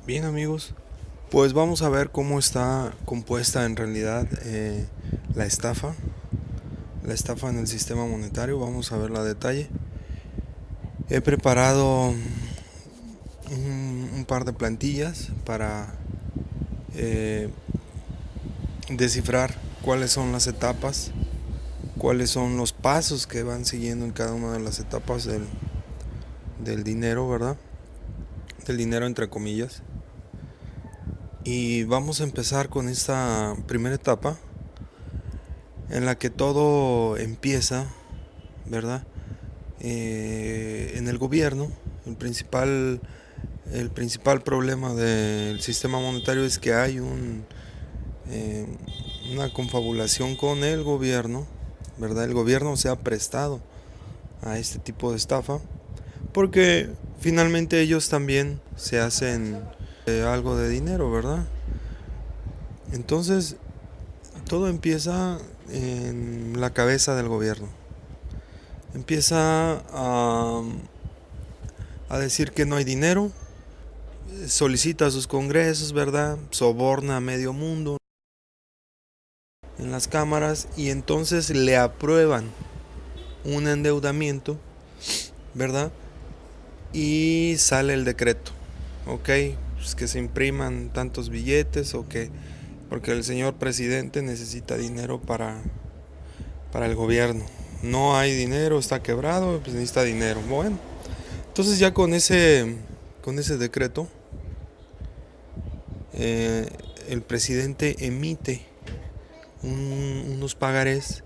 Bien amigos, pues vamos a ver cómo está compuesta en realidad la estafa, la estafa en el sistema monetario. Vamos a verla a detalle. He preparado un par de plantillas para eh, descifrar cuáles son las etapas, cuáles son los pasos que van siguiendo en cada una de las etapas del dinero, ¿verdad? Del dinero entre comillas. Y vamos a empezar con esta primera etapa en la que todo empieza, ¿verdad? En el gobierno, el principal problema del sistema monetario es que hay eh, una confabulación con el gobierno, ¿verdad? El gobierno se ha prestado a este tipo de estafa porque finalmente ellos también se hacen algo de dinero, ¿verdad? Entonces, todo empieza en la cabeza del gobierno. Empieza a decir que no hay dinero, solicita a sus congresos, ¿verdad? Soborna a medio mundo en las cámaras y entonces le aprueban un endeudamiento, ¿verdad? Y sale el decreto, ¿ok? Pues que se impriman tantos billetes o que porque el señor presidente necesita dinero para el gobierno. No hay dinero, está quebrado, pues necesita dinero. Bueno, entonces ya con ese decreto, eh, el presidente emite unos pagarés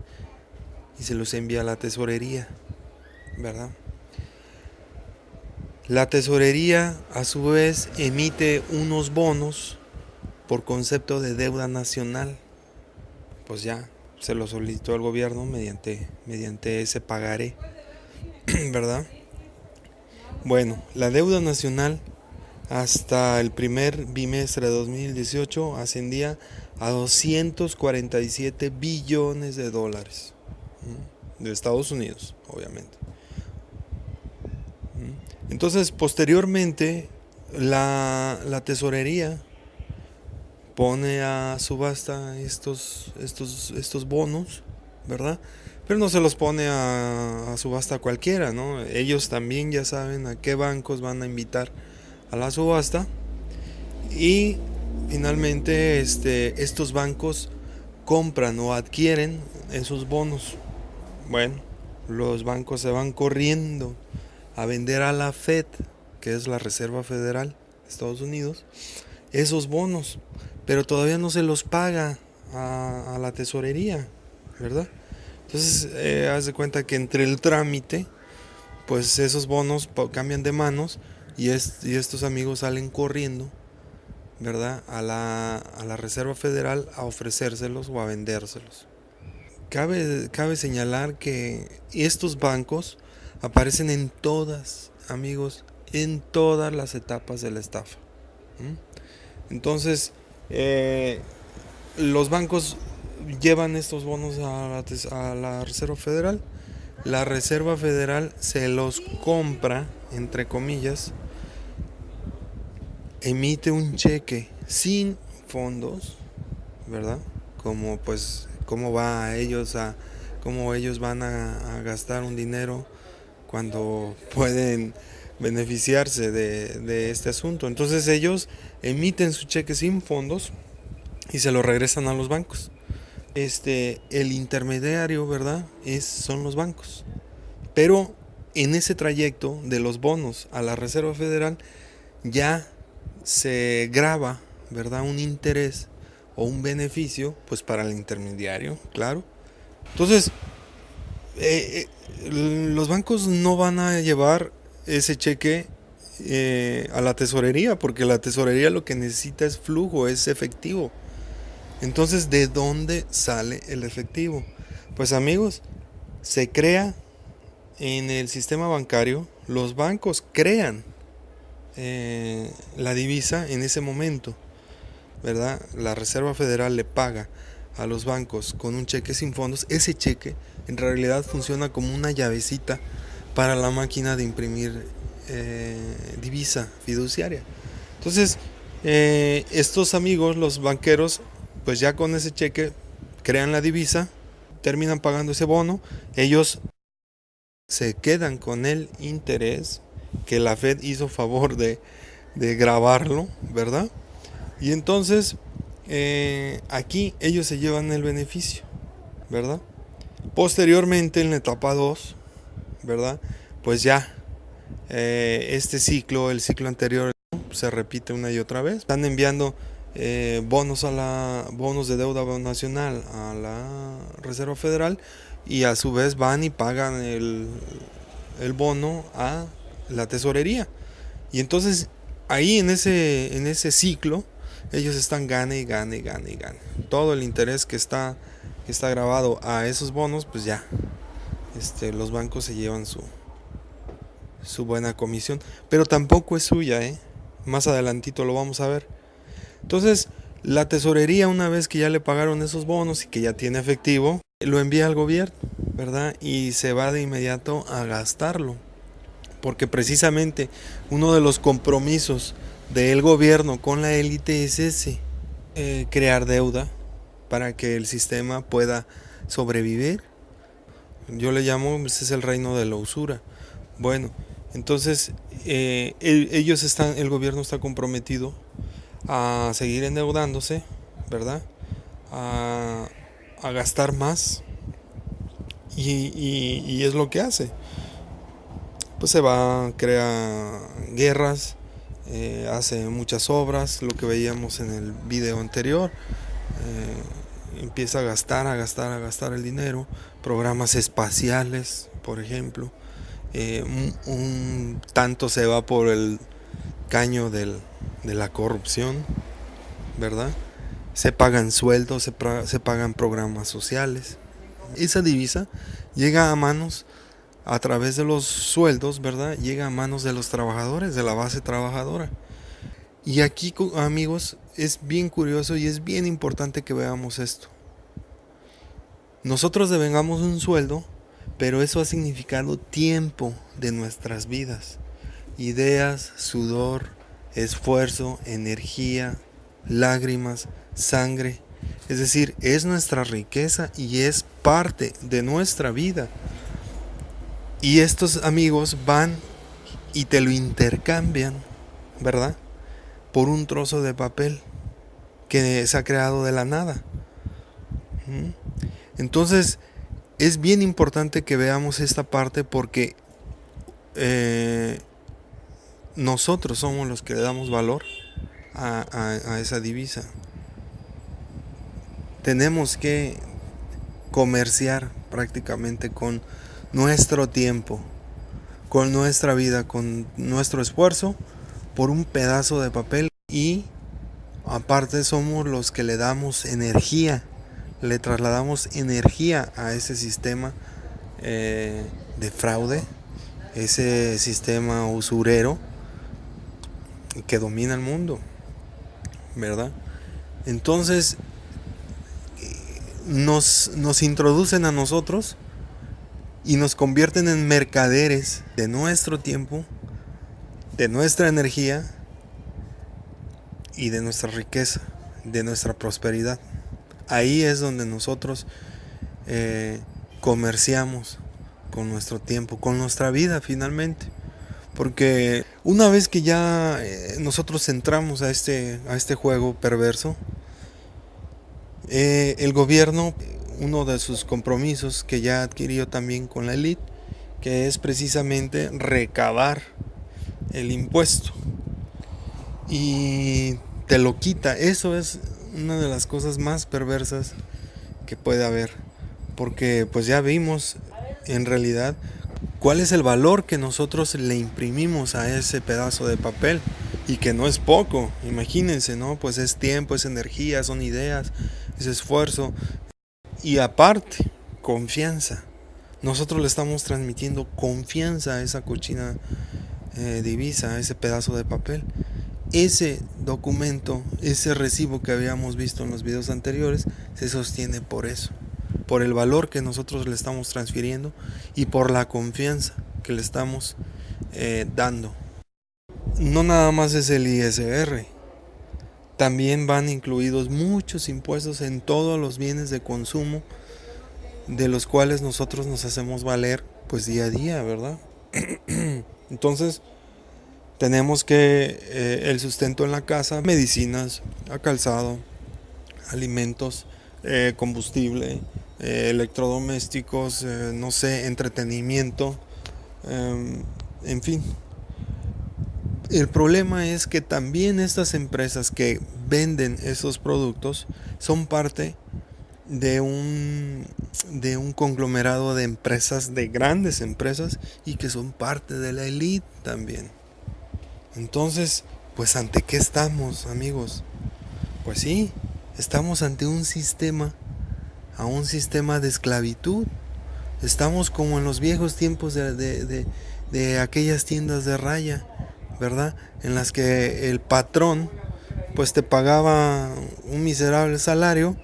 y se los envía a la tesorería, ¿verdad? La tesorería a su vez emite unos bonos por concepto de deuda nacional. Pues ya se lo solicitó el gobierno mediante ese pagaré, ¿verdad? Bueno, la deuda nacional hasta el primer bimestre de 2018 ascendía a 247 billones de dólares de Estados Unidos, obviamente. Entonces, posteriormente, la tesorería pone a subasta estos bonos, ¿verdad? Pero no se los pone a subasta cualquiera, ¿no? Ellos también ya saben a qué bancos van a invitar a la subasta y finalmente estos bancos compran o adquieren esos bonos. Bueno, los bancos se van corriendo a vender a la Fed, que es la Reserva Federal de Estados Unidos, esos bonos, pero todavía no se los paga a la tesorería, ¿verdad? Entonces, haz de cuenta que entre el trámite, pues esos bonos cambian de manos y estos amigos salen corriendo, ¿verdad? A la Reserva Federal a ofrecérselos o a vendérselos. Cabe señalar que estos bancos aparecen en todas, amigos, en todas las etapas de la estafa. ¿Mm? Entonces, eh, los bancos llevan estos bonos a la Reserva Federal. La Reserva Federal se los compra, entre comillas, emite un cheque sin fondos, ¿verdad? Como pues, cómo va a ellos a, cómo ellos van a gastar un dinero cuando pueden beneficiarse de este asunto. Entonces ellos emiten su cheque sin fondos y se lo regresan a los bancos. El intermediario, ¿verdad? Son los bancos. Pero en ese trayecto de los bonos a la Reserva Federal ya se graba, ¿verdad? Un interés o un beneficio, pues para el intermediario, claro. Entonces, los bancos no van a llevar ese cheque a la tesorería, porque la tesorería lo que necesita es flujo, es efectivo. Entonces, ¿de dónde sale el efectivo? Pues amigos, se crea en el sistema bancario, los bancos crean la divisa en ese momento, ¿verdad? La Reserva Federal le paga a los bancos con un cheque sin fondos. Ese cheque en realidad funciona como una llavecita para la máquina de imprimir divisa fiduciaria. Entonces, Estos amigos, los banqueros, pues ya con ese cheque crean la divisa, terminan pagando ese bono, ellos se quedan con el interés que la Fed hizo favor de grabarlo, ¿verdad? Y entonces aquí ellos se llevan el beneficio, ¿verdad? Posteriormente en la etapa 2, ¿verdad? Pues ya este ciclo, el ciclo anterior, se repite una y otra vez. Están enviando bonos de deuda nacional a la Reserva Federal y a su vez van y pagan el bono a la tesorería. Y entonces ahí en ese ciclo ellos están gane y gane y gane y gane. Todo el interés que está grabado a esos bonos, pues ya los bancos se llevan su buena comisión. Pero tampoco es suya, ¿eh? Más adelantito lo vamos a ver. Entonces, la tesorería, una vez que ya le pagaron esos bonos y que ya tiene efectivo, lo envía al gobierno, ¿verdad? Y se va de inmediato a gastarlo. Porque precisamente uno de los compromisos del gobierno con la élite es ese, crear deuda para que el sistema pueda sobrevivir. Yo le llamo, ese es el reino de la usura. Bueno, entonces el gobierno está comprometido a seguir endeudándose, ¿verdad? A, a gastar más y es lo que hace. Pues se va, crea guerras, hace muchas obras, lo que veíamos en el video anterior. Empieza a gastar, a gastar, a gastar el dinero, programas espaciales, por ejemplo. Un tanto se va por el caño de la corrupción, ¿verdad? Se pagan sueldos, se pagan programas sociales. Esa divisa llega a manos, a través de los sueldos, ¿verdad? Llega a manos de los trabajadores, de la base trabajadora. Y aquí, amigos, es bien curioso y es bien importante que veamos esto. Nosotros devengamos un sueldo, pero eso ha significado tiempo de nuestras vidas. Ideas, sudor, esfuerzo, energía, lágrimas, sangre. Es decir, es nuestra riqueza y es parte de nuestra vida. Y estos amigos van y te lo intercambian, ¿verdad? Por un trozo de papel que se ha creado de la nada. Entonces, es bien importante que veamos esta parte porque nosotros somos los que le damos valor a esa divisa. Tenemos que comerciar prácticamente con nuestro tiempo, con nuestra vida, con nuestro esfuerzo por un pedazo de papel y aparte somos los que le damos energía, le trasladamos energía a ese sistema de fraude, ese sistema usurero que domina el mundo, ¿verdad? Entonces nos introducen a nosotros y nos convierten en mercaderes de nuestro tiempo, de nuestra energía y de nuestra riqueza, de nuestra prosperidad. Ahí es donde nosotros comerciamos con nuestro tiempo, con nuestra vida finalmente. Porque una vez que ya nosotros entramos a este juego perverso, el gobierno, uno de sus compromisos que ya adquirió también con la élite, que es precisamente recabar el impuesto. Y te lo quita. Eso es una de las cosas más perversas que puede haber. Porque pues ya vimos en realidad cuál es el valor que nosotros le imprimimos a ese pedazo de papel. Y que no es poco, imagínense, ¿no? Pues es tiempo, es energía, son ideas, es esfuerzo. Y aparte, confianza. Nosotros le estamos transmitiendo confianza a esa cochina divisa, a ese pedazo de papel. Ese documento, ese recibo que habíamos visto en los videos anteriores, se sostiene por eso, por el valor que nosotros le estamos transfiriendo y por la confianza que le estamos dando. No nada más es el ISR, también van incluidos muchos impuestos en todos los bienes de consumo de los cuales nosotros nos hacemos valer pues día a día, ¿verdad? Entonces tenemos que el sustento en la casa, medicinas, calzado, alimentos, combustible, electrodomésticos, no sé, entretenimiento, en fin. El problema es que también estas empresas que venden esos productos son parte de un conglomerado de empresas, de grandes empresas, y que son parte de la élite también. Entonces, pues ¿ante qué estamos, amigos? Pues sí, estamos ante a un sistema de esclavitud. Estamos como en los viejos tiempos de aquellas tiendas de raya, ¿verdad? En las que el patrón pues te pagaba un miserable salario,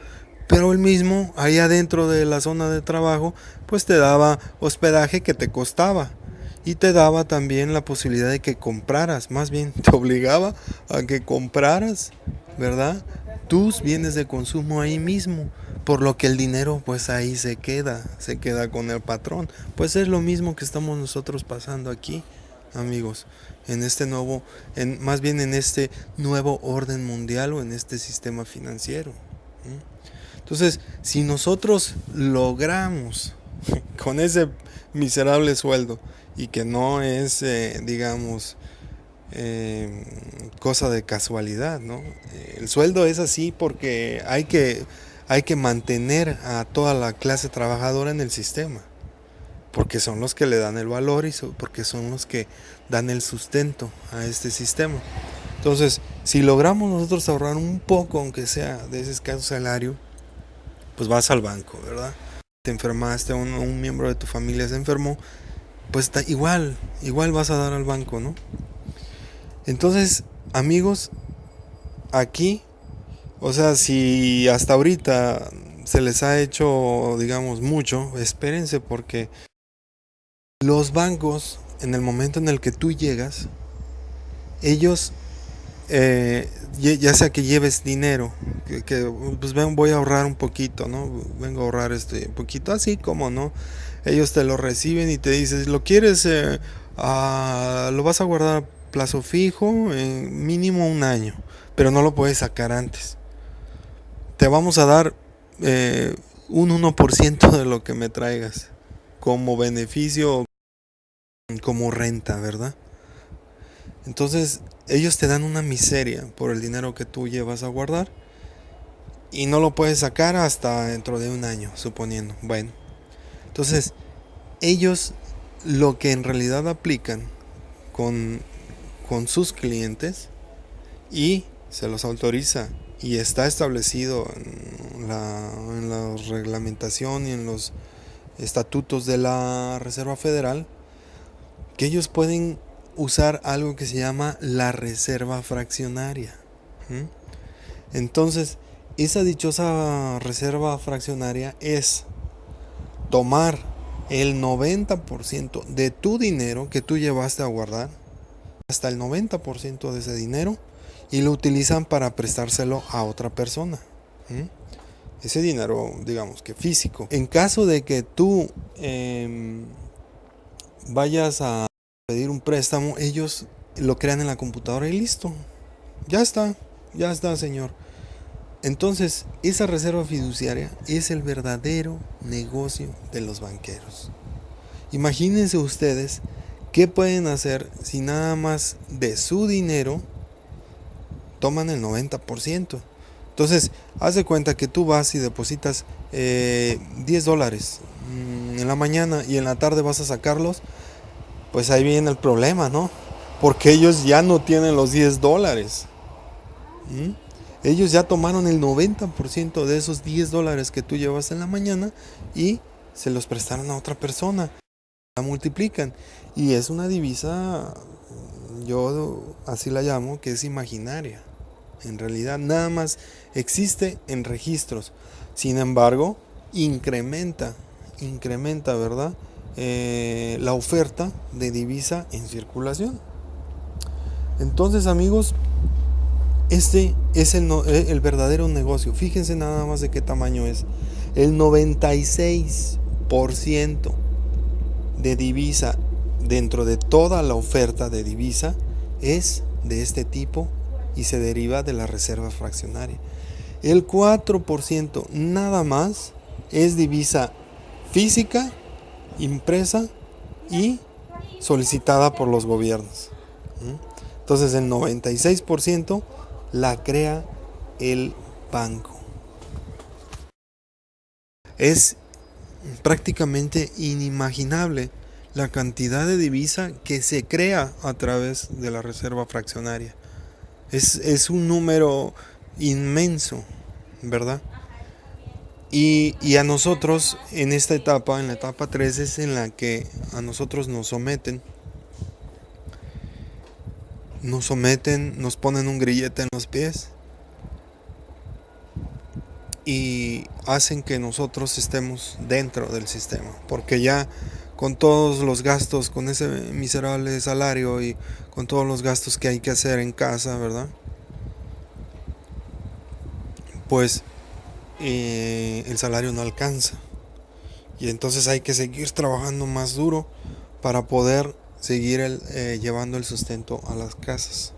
pero él mismo, ahí adentro de la zona de trabajo, pues te daba hospedaje que te costaba. Y te daba también la posibilidad de que compraras, más bien te obligaba a que compraras, ¿verdad? Tus bienes de consumo ahí mismo. Por lo que el dinero pues ahí se queda con el patrón. Pues es lo mismo que estamos nosotros pasando aquí, amigos, en este nuevo, más bien en este nuevo orden mundial o en este sistema financiero. Entonces, si nosotros logramos con ese miserable sueldo, y que no es, digamos, cosa de casualidad, ¿no? El sueldo es así porque hay que mantener a toda la clase trabajadora en el sistema, porque son los que le dan el valor y porque son los que dan el sustento a este sistema. Entonces, si logramos nosotros ahorrar un poco, aunque sea de ese escaso salario, pues vas al banco, ¿verdad? Te enfermaste, un miembro de tu familia se enfermó, pues igual vas a dar al banco, ¿no? Entonces, amigos, aquí, o sea, si hasta ahorita se les ha hecho, digamos, mucho, espérense, porque los bancos, en el momento en el que tú llegas, ellos, ya sea que lleves dinero, pues voy a ahorrar un poquito, ¿no? Vengo a ahorrar un poquito, así como, ¿no? Ellos te lo reciben y te dicen, ¿lo quieres? Lo vas a guardar a plazo fijo, mínimo un año, pero no lo puedes sacar antes. Te vamos a dar un 1% de lo que me traigas como beneficio, como renta, ¿verdad? Entonces ellos te dan una miseria por el dinero que tú llevas a guardar y no lo puedes sacar hasta dentro de un año, suponiendo. Bueno, entonces ellos lo que en realidad aplican con sus clientes, y se los autoriza y está establecido en la reglamentación y en los estatutos de la Reserva Federal, que ellos pueden usar algo que se llama la reserva fraccionaria. Entonces, esa dichosa reserva fraccionaria es tomar el 90% de tu dinero que tú llevaste a guardar, hasta el 90% de ese dinero, y lo utilizan para prestárselo a otra persona. Ese dinero, digamos que físico. En caso de que tú vayas a pedir un préstamo, ellos lo crean en la computadora y listo. Ya está, señor. Entonces, esa reserva fiduciaria es el verdadero negocio de los banqueros. Imagínense ustedes qué pueden hacer si nada más de su dinero toman el 90%. Entonces, haz de cuenta que tú vas y depositas $10 en la mañana y en la tarde vas a sacarlos. Pues ahí viene el problema, ¿no? Porque ellos ya no tienen los $10. Ellos ya tomaron el 90% de esos $10 que tú llevas en la mañana y se los prestaron a otra persona. La multiplican. Y es una divisa, yo así la llamo, que es imaginaria. En realidad nada más existe en registros. Sin embargo, incrementa, ¿verdad? La oferta de divisa en circulación. Entonces, amigos, Este es el verdadero negocio. Fíjense nada más de qué tamaño es. El 96% de divisa dentro de toda la oferta de divisa es de este tipo y se deriva de la reserva fraccionaria. El 4% nada más es divisa física, impresa y solicitada por los gobiernos. Entonces el 96% la crea el banco. Es prácticamente inimaginable la cantidad de divisa que se crea a través de la reserva fraccionaria. Es un número inmenso, ¿verdad? Y a nosotros en esta etapa, en la etapa 3, es en la que a nosotros nos someten, nos ponen un grillete en los pies y hacen que nosotros estemos dentro del sistema, porque ya con todos los gastos, con ese miserable salario y con todos los gastos que hay que hacer en casa, ¿verdad? Pues el salario no alcanza y entonces hay que seguir trabajando más duro para poder seguir llevando el sustento a las casas.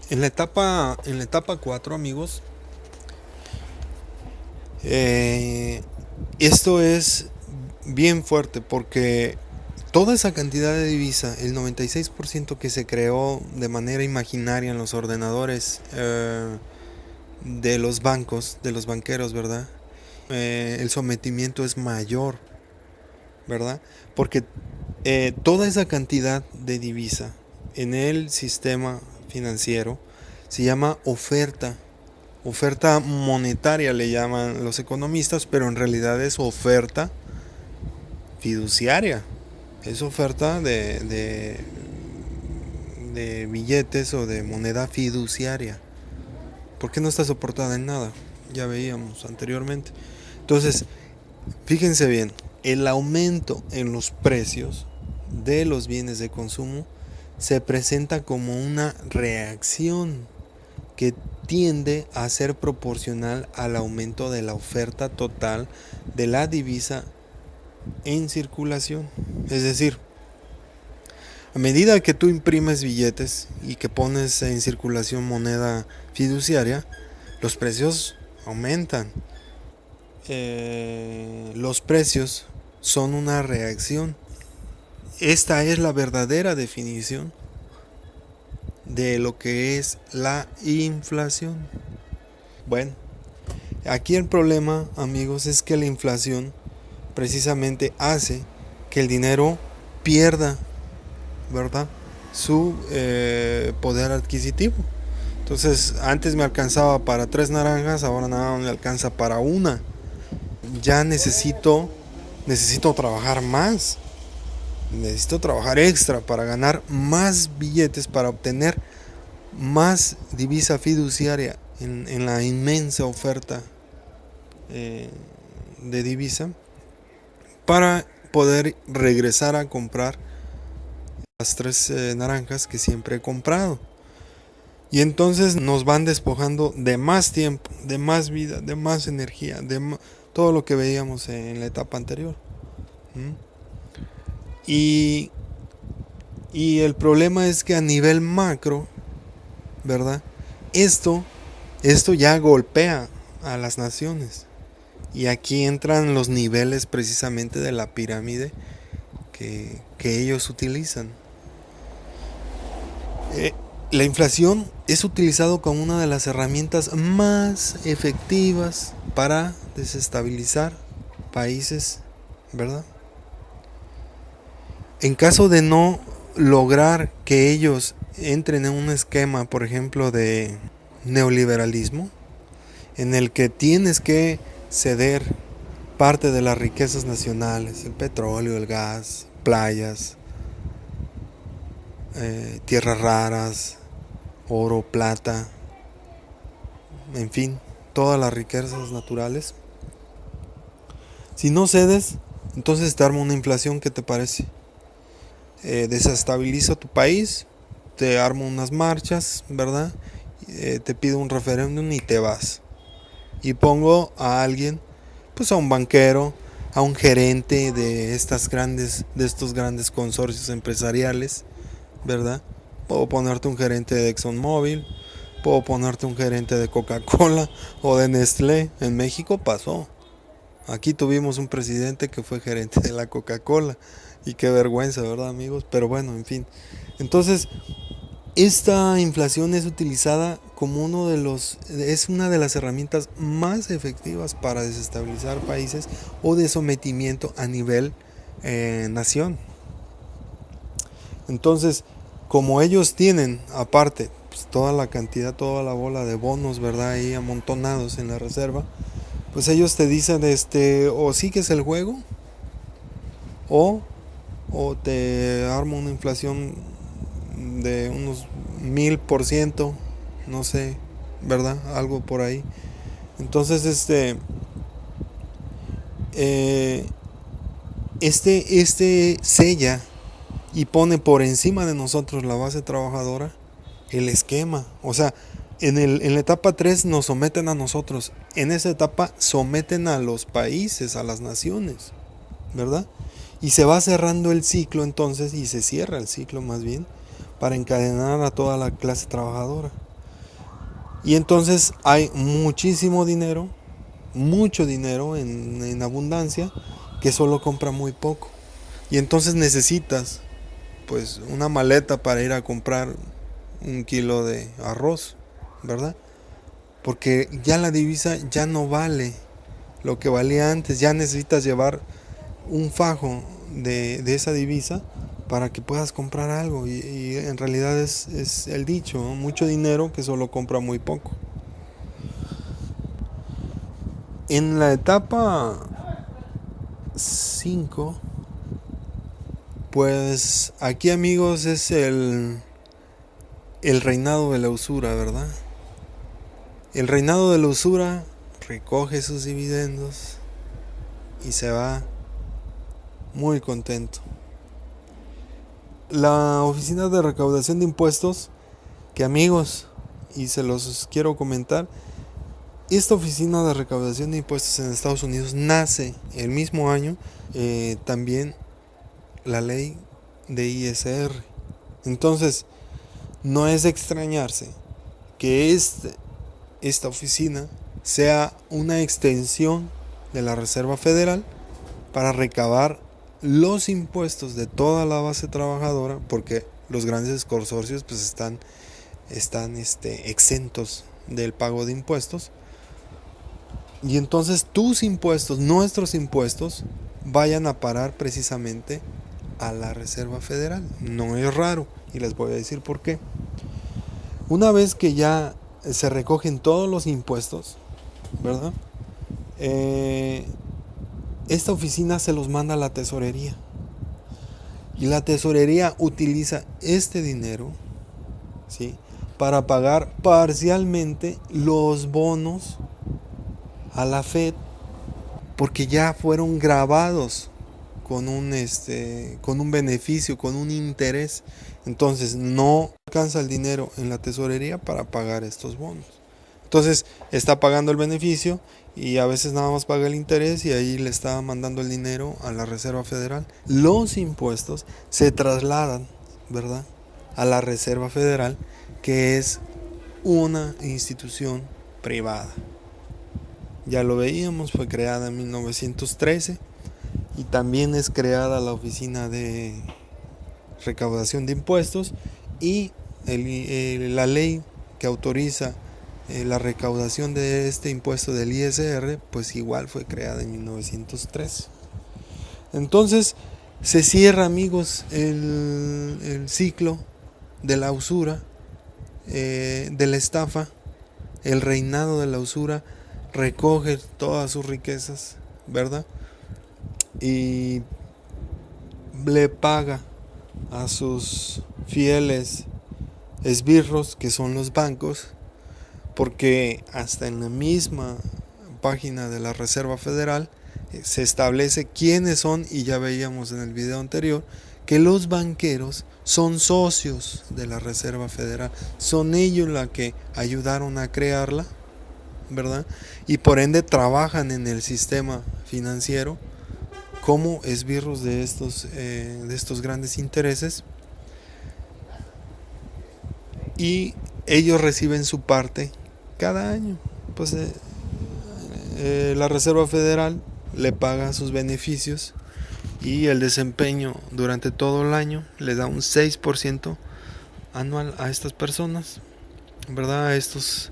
En la etapa 4, amigos, esto es bien fuerte porque toda esa cantidad de divisa, el 96% que se creó de manera imaginaria en los ordenadores de los bancos, de los banqueros, ¿verdad? El sometimiento es mayor, ¿verdad? Porque toda esa cantidad de divisa en el sistema financiero se llama oferta. Oferta monetaria le llaman los economistas, pero en realidad es oferta fiduciaria. Es oferta de billetes o de moneda fiduciaria. Porque no está soportada en nada. Ya veíamos anteriormente. Entonces, fíjense bien, el aumento en los precios de los bienes de consumo se presenta como una reacción que tiende a ser proporcional al aumento de la oferta total de la divisa en circulación. Es decir, a medida que tú imprimes billetes y que pones en circulación moneda fiduciaria, los precios aumentan. Los precios son una reacción. Esta es la verdadera definición de lo que es la inflación. Bueno, aquí el problema, amigos, es que la inflación precisamente hace que el dinero pierda, ¿verdad?, su poder adquisitivo. Entonces, antes me alcanzaba para 3 naranjas, ahora nada me alcanza para una. Ya necesito trabajar más. Necesito trabajar extra para ganar más billetes, para obtener más divisa fiduciaria en la inmensa oferta de divisa, para poder regresar a comprar las 3 naranjas que siempre he comprado. Y entonces nos van despojando de más tiempo, de más vida, de más energía, todo lo que veíamos en la etapa anterior. Y el problema es que a nivel macro, ¿verdad? Esto ya golpea a las naciones. Y aquí entran los niveles precisamente de la pirámide que ellos utilizan. La inflación es utilizado como una de las herramientas más efectivas para desestabilizar países, ¿verdad? En caso de no lograr que ellos entren en un esquema, por ejemplo, de neoliberalismo, en el que tienes que ceder parte de las riquezas nacionales, el petróleo, el gas, playas, tierras raras, oro, plata, en fin, todas las riquezas naturales. Si no cedes, entonces te arma una inflación. ¿Qué te parece? Desestabiliza tu país, te arma unas marchas, ¿verdad? te pido un referéndum y te vas. Y pongo a alguien, pues a un banquero, a un gerente de estos grandes consorcios empresariales, ¿verdad? Puedo ponerte un gerente de ExxonMobil, puedo ponerte un gerente de Coca-Cola o de Nestlé. En México pasó. Aquí tuvimos un presidente que fue gerente de la Coca-Cola. Y qué vergüenza, ¿verdad, amigos? Pero bueno, en fin. Entonces, esta inflación es utilizada como es una de las herramientas más efectivas para desestabilizar países o de sometimiento a nivel nación. Entonces, como ellos tienen aparte pues, toda la cantidad, toda la bola de bonos, ¿verdad? Ahí amontonados en la reserva, pues ellos te dicen, o sigues el juego o, o te arma una inflación de unos 1000%, no sé, ¿verdad? Algo por ahí. Entonces, sella y pone por encima de nosotros la base trabajadora el esquema. O sea, en la etapa 3 nos someten a nosotros. En esa etapa someten a los países, a las naciones, ¿verdad? Y se va cerrando el ciclo entonces, y se cierra el ciclo más bien, para encadenar a toda la clase trabajadora. Y entonces hay muchísimo dinero, mucho dinero en abundancia, que solo compra muy poco. Y entonces necesitas pues una maleta para ir a comprar 1 kilo de arroz, ¿verdad? Porque ya la divisa ya no vale lo que valía antes, ya necesitas llevar un fajo de esa divisa para que puedas comprar algo. Y en realidad es el dicho, ¿no? Mucho dinero que solo compra muy poco. En la etapa 5, pues aquí, amigos, es el reinado de la usura, ¿verdad? El reinado de la usura recoge sus dividendos y se va muy contento. La oficina de recaudación de impuestos, que, amigos, y se los quiero comentar, esta oficina de recaudación de impuestos en Estados Unidos nace el mismo año, también la ley de ISR. Entonces, no es de extrañarse que esta oficina sea una extensión de la Reserva Federal para recabar los impuestos de toda la base trabajadora, porque los grandes consorcios pues están exentos del pago de impuestos. Y entonces tus impuestos, nuestros impuestos, vayan a parar precisamente a la Reserva Federal. No es raro, y les voy a decir por qué. Una vez que ya se recogen todos los impuestos, ¿verdad? Esta oficina se los manda a la tesorería. Y la tesorería utiliza este dinero, ¿sí?, para pagar parcialmente los bonos a la Fed, porque ya fueron grabados con un beneficio, con un interés. Entonces no alcanza el dinero en la tesorería para pagar estos bonos. Entonces está pagando el beneficio y a veces nada más paga el interés, y ahí le está mandando el dinero a la Reserva Federal. Los impuestos se trasladan, ¿verdad?, a la Reserva Federal, que es una institución privada. Ya lo veíamos, fue creada en 1913 y también es creada la Oficina de Recaudación de Impuestos, y la ley que autoriza la recaudación de este impuesto del ISR, pues igual fue creada en 1913. Entonces se cierra, amigos, el ciclo de la usura, de la estafa. El reinado de la usura recoge todas sus riquezas, ¿verdad?, y le paga a sus fieles esbirros, que son los bancos, porque hasta en la misma página de la Reserva Federal se establece quiénes son, y ya veíamos en el video anterior que los banqueros son socios de la Reserva Federal, son ellos los que ayudaron a crearla, ¿verdad? Y por ende trabajan en el sistema financiero como esbirros de estos grandes intereses, y ellos reciben su parte cada año. Pues la Reserva Federal le paga sus beneficios y el desempeño durante todo el año le da un 6% anual a estas personas, ¿verdad? A estos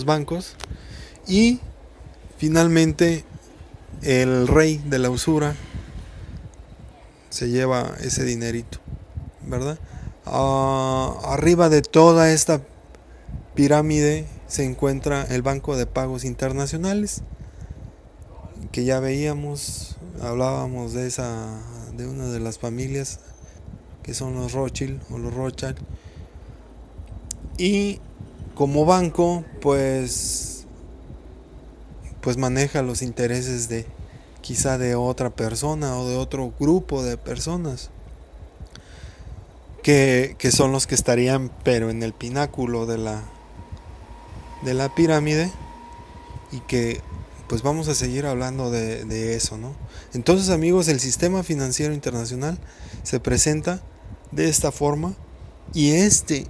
bancos. Y finalmente el rey de la usura se lleva ese dinerito, ¿verdad? Arriba de toda esta pirámide se encuentra el Banco de Pagos Internacionales, que ya veíamos, hablábamos de una de las familias que son los Rothschild o los Rothschild. Y como banco, pues maneja los intereses de quizá de otra persona o de otro grupo de personas que son los que estarían pero en el pináculo de la pirámide, y que pues vamos a seguir hablando de eso, ¿no? Entonces, amigos, el sistema financiero internacional se presenta de esta forma, y este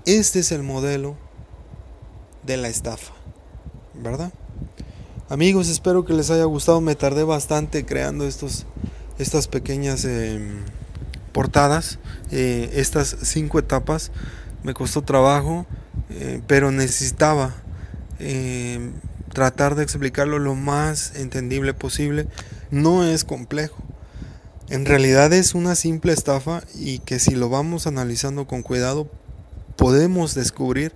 es el modelo de la estafa, ¿verdad? Amigos, espero que les haya gustado. Me tardé bastante creando estas pequeñas portadas, estas 5 etapas. Me costó trabajo, pero necesitaba tratar de explicarlo lo más entendible posible. No es complejo. En realidad es una simple estafa, y que si lo vamos analizando con cuidado podemos descubrir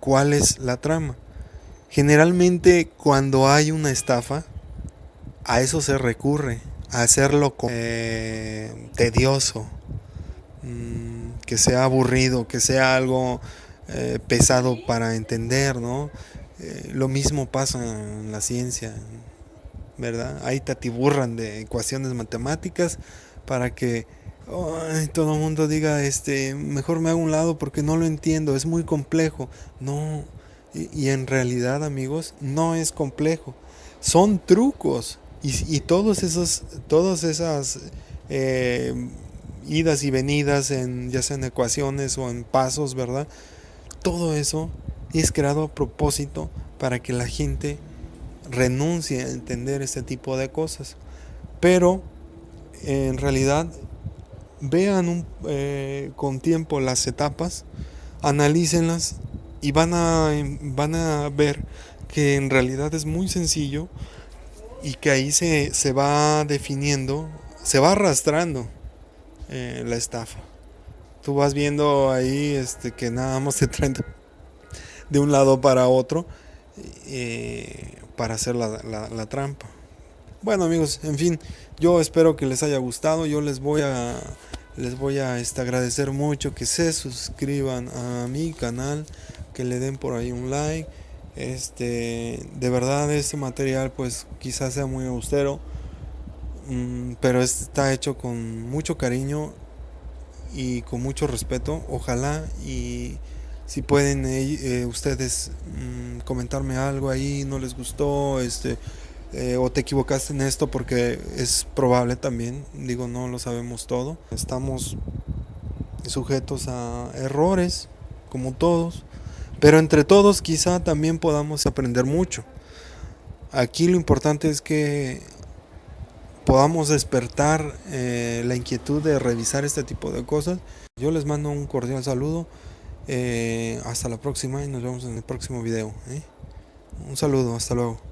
cuál es la trama. Generalmente cuando hay una estafa, a eso se recurre, a hacerlo tedioso, que sea aburrido, que sea algo pesado para entender, ¿no? Lo mismo pasa en la ciencia, ¿verdad? Ahí te atiburran de ecuaciones matemáticas para que todo el mundo diga, mejor me hago a un lado porque no lo entiendo, es muy complejo. No, y en realidad, amigos, no es complejo, son trucos, y todas esas idas y venidas ya sea en ecuaciones o en pasos, ¿verdad? Todo eso es creado a propósito para que la gente renuncie a entender este tipo de cosas. Pero en realidad vean con tiempo las etapas, analícenlas, y van a ver que en realidad es muy sencillo, y que ahí se va definiendo, se va arrastrando la estafa. Tú vas viendo ahí que nada más te traen de un lado para otro para hacer la trampa. Bueno, amigos, en fin, yo espero que les haya gustado. Yo les voy a agradecer mucho que se suscriban a mi canal, que le den por ahí un like. De verdad, este material pues quizás sea muy austero, pero está hecho con mucho cariño y con mucho respeto. Ojalá, y si pueden ustedes comentarme algo ahí, no les gustó, o te equivocaste en esto, porque es probable también, digo, no lo sabemos todo, estamos sujetos a errores como todos, pero entre todos quizá también podamos aprender mucho. Aquí lo importante es que podamos despertar la inquietud de revisar este tipo de cosas. Yo les mando un cordial saludo, hasta la próxima, y nos vemos en el próximo video. Un saludo, hasta luego.